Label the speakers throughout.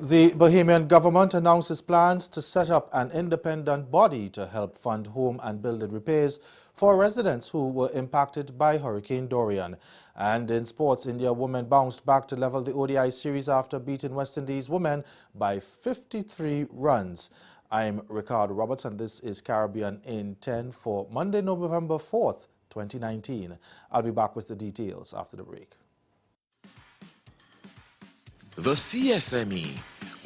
Speaker 1: The Bahamian government announces plans to set up an independent body to help fund home and building repairs for residents who were impacted by Hurricane Dorian. And in sports, India women bounced back to level the ODI series after beating West Indies women by 53 runs. I'm Ricardo Roberts and this is Caribbean in 10 for Monday, November 4th, 2019. I'll be back with the details after the break.
Speaker 2: The CSME.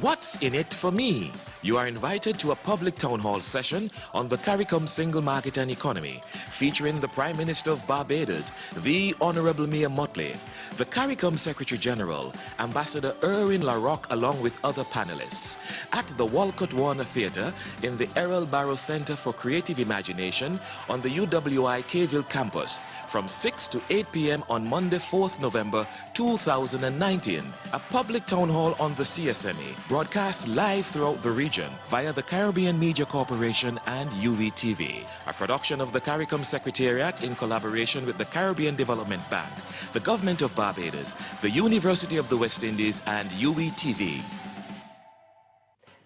Speaker 2: What's in it for me? You are invited to a public town hall session on the CARICOM single market and economy, featuring the Prime Minister of Barbados, the Honorable Mia Mottley, the CARICOM Secretary General, Ambassador Erwin LaRocque, along with other panelists, at the Walcott Warner Theatre in the Errol Barrow Center for Creative Imagination on the UWI Caville campus from 6 to 8 p.m. on Monday, 4th November 2019. A public town hall on the CSME, broadcast live throughout the region via the Caribbean Media Corporation and UVTV. A production of the CARICOM Secretariat in collaboration with the Caribbean Development Bank, the Government of Barbados, the University of the West Indies, and UVTV.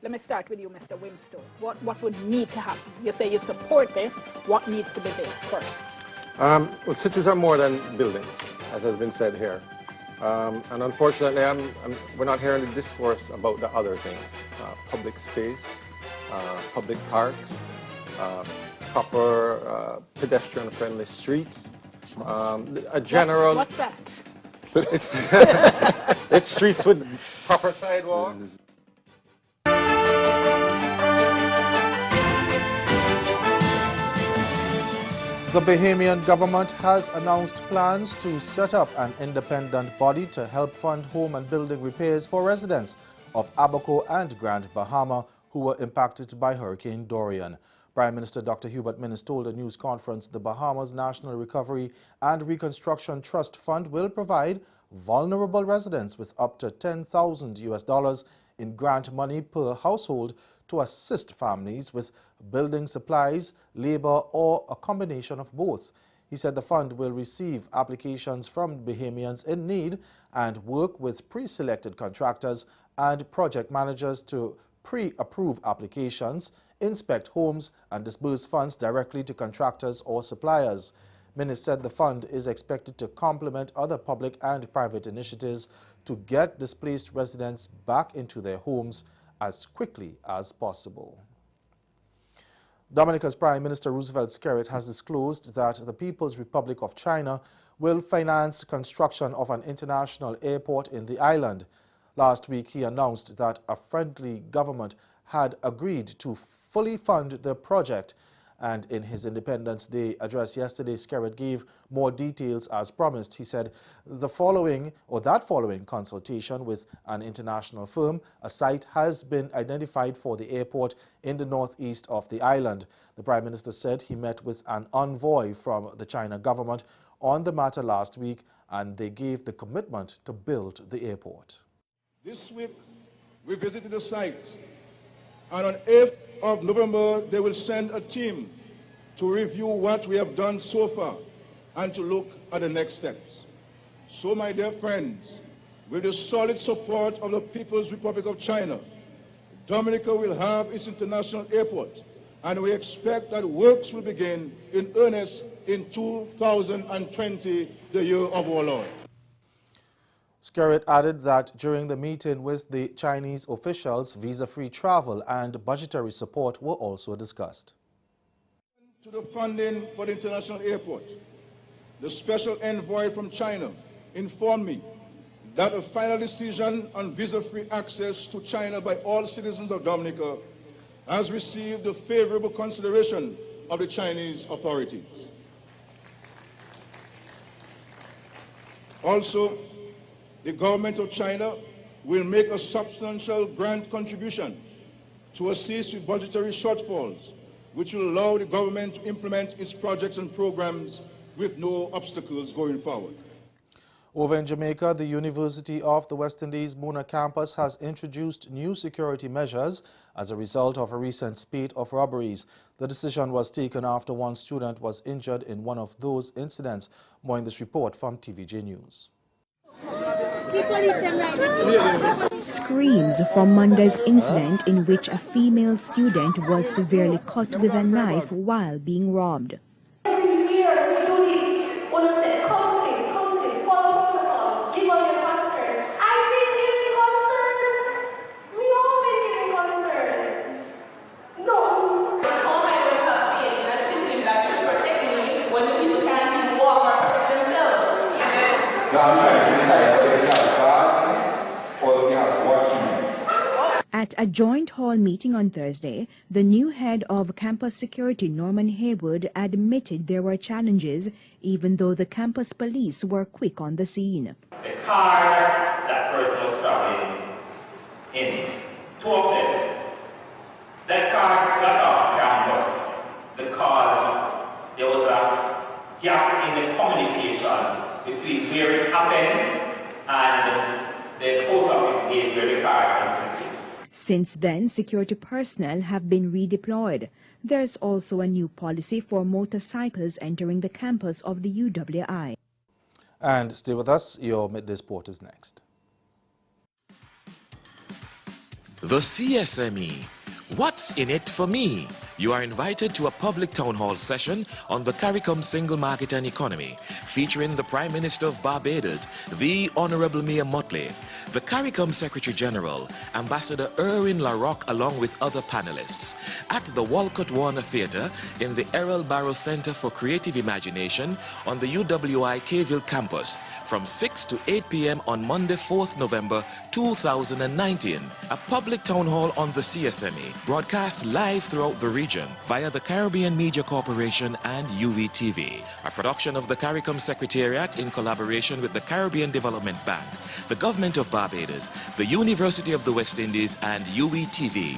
Speaker 3: Let me start with you, Mr. Wimstow. What would need to happen? You say you support this. What needs to be built first?
Speaker 4: Well, cities are more than buildings, as has been said here. And unfortunately, we're not hearing the discourse about the other things. Public space, public parks, proper pedestrian-friendly streets, a general...
Speaker 3: What's that?
Speaker 4: It's streets with proper sidewalks.
Speaker 1: The Bahamian government has announced plans to set up an independent body to help fund home and building repairs for residents of Abaco and Grand Bahama who were impacted by Hurricane Dorian. Prime Minister Dr. Hubert Minnis told a news conference the Bahamas National Recovery and Reconstruction Trust Fund will provide vulnerable residents with up to $10,000 in grant money per household to assist families with building supplies, labor, or a combination of both. He said the fund will receive applications from Bahamians in need and work with pre-selected contractors and project managers to pre-approve applications, inspect homes, and disburse funds directly to contractors or suppliers. Minnis said the fund is expected to complement other public and private initiatives to get displaced residents back into their homes as quickly as possible. Dominica's Prime Minister Roosevelt Skerrit has disclosed that the People's Republic of China will finance construction of an international airport in the island. Last week, he announced that a friendly government had agreed to fully fund the project. And in his Independence Day address yesterday, Skerrit gave more details as promised. He said that following consultation with an international firm, a site has been identified for the airport in the northeast of the island. The Prime Minister said he met with an envoy from the China government on the matter last week, and they gave the commitment to build the airport.
Speaker 5: This week, we visited the site, and on 8th of November, they will send a team to review what we have done so far and to look at the next steps. So, my dear friends, with the solid support of the People's Republic of China, Dominica will have its international airport, and we expect that works will begin in earnest in 2020, the year of our Lord.
Speaker 1: Skerrit added that during the meeting with the Chinese officials, visa-free travel and budgetary support were also discussed.
Speaker 5: To the funding for the international airport, the special envoy from China informed me that a final decision on visa-free access to China by all citizens of Dominica has received the favorable consideration of the Chinese authorities. Also, the government of China will make a substantial grant contribution to assist with budgetary shortfalls, which will allow the government to implement its projects and programs with no obstacles going forward.
Speaker 1: Over in Jamaica, the University of the West Indies Mona campus has introduced new security measures as a result of a recent spate of robberies. The decision was taken after one student was injured in one of those incidents. More in this report from TVJ News.
Speaker 6: Screams from Monday's incident in which a female student was severely cut with a knife while being robbed.
Speaker 7: Every year we do this. Una say, come to this, follow protocol, give us your concern. I've been giving concerns. We all been giving concerns. No.
Speaker 8: How am I going to have faith in a system that should protect me when the people can't even walk or protect themselves?
Speaker 9: No, I'm trying to decide whether we have guards or we have watchmen.
Speaker 6: At a joint hall meeting on Thursday, the new head of campus security, Norman Haywood, admitted there were challenges, even though the campus police were quick on the scene.
Speaker 10: The car that person was traveling in, two of them, that car got off campus because there was a gap in the communication between where it happened and the post office gate where the car exited.
Speaker 6: Since then, security personnel have been redeployed. There's also a new policy for motorcycles entering the campus of the UWI.
Speaker 1: And stay with us, your Midday Sport is next.
Speaker 2: The CSME. What's in it for me? You are invited to a public town hall session on the CARICOM single market and economy, featuring the Prime Minister of Barbados, the Honorable Mia Mottley, the CARICOM Secretary General, Ambassador Erwin LaRocque, along with other panelists, at the Walcott Warner Theatre in the Errol Barrow Center for Creative Imagination on the UWI Caville campus from 6 to 8 p.m. on Monday, 4th November 2019. A public town hall on the CSME, broadcast live throughout the region via the Caribbean Media Corporation and UWTV. A production of the CARICOM Secretariat in collaboration with the Caribbean Development Bank, the Government of Barbados, the University of the West Indies, and UWTV.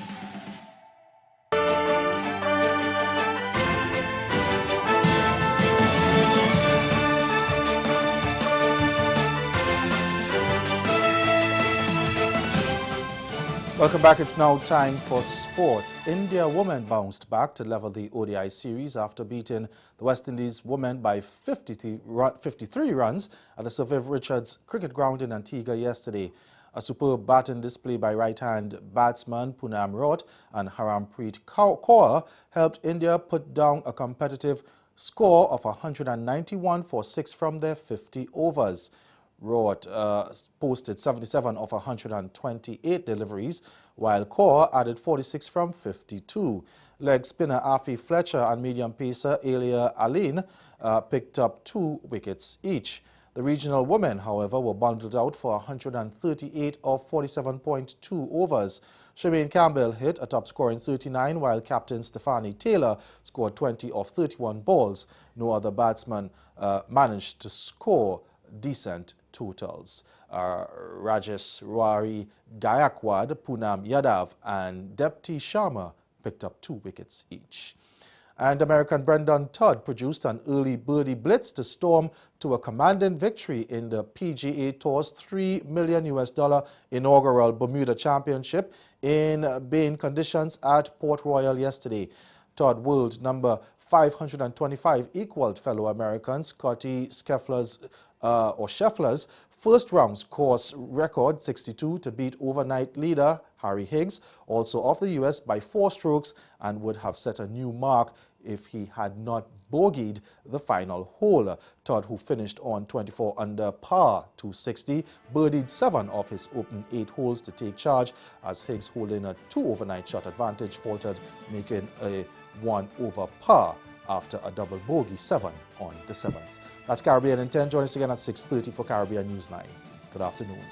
Speaker 1: Welcome back. It's now time for sport. India women bounced back to level the ODI series after beating the West Indies women by 53 runs at the Sir Viv Richards Cricket Ground in Antigua yesterday. A superb batting display by right-hand batsman Poonam Raut and Harmanpreet Kaur helped India put down a competitive score of 191 for 6 from their 50 overs. Raut posted 77 of 128 deliveries, while Kaur added 46 from 52. Leg spinner Afi Fletcher and medium pacer Elia Aline picked up 2 wickets each. The regional women, however, were bundled out for 138 of 47.2 overs. Shemaine Campbell hit a top-scoring 39, while captain Stephanie Taylor scored 20 of 31 balls. No other batsman managed to score decent totals. Rajeswari Gaikwad, Poonam Yadav and Depti Sharma picked up 2 wickets each. And American Brendan Todd produced an early birdie blitz to storm to a commanding victory in the PGA Tour's $3 million inaugural Bermuda Championship in Bain conditions at Port Royal yesterday. Todd, world number 525, equaled fellow American Scotty Scheffler's first round course record 62 to beat overnight leader Harry Higgs, also of the US, by 4 strokes, and would have set a new mark if he had not bogeyed the final hole. Todd, who finished on 24 under par 260, birdied 7 of his opening 8 holes to take charge, as Higgs, holding a 2 overnight shot advantage, faltered, making a 1 over par after a double bogey 7 on the 7th. That's Caribbean in 10. Join us again at 6:30 for Caribbean News 9. Good afternoon.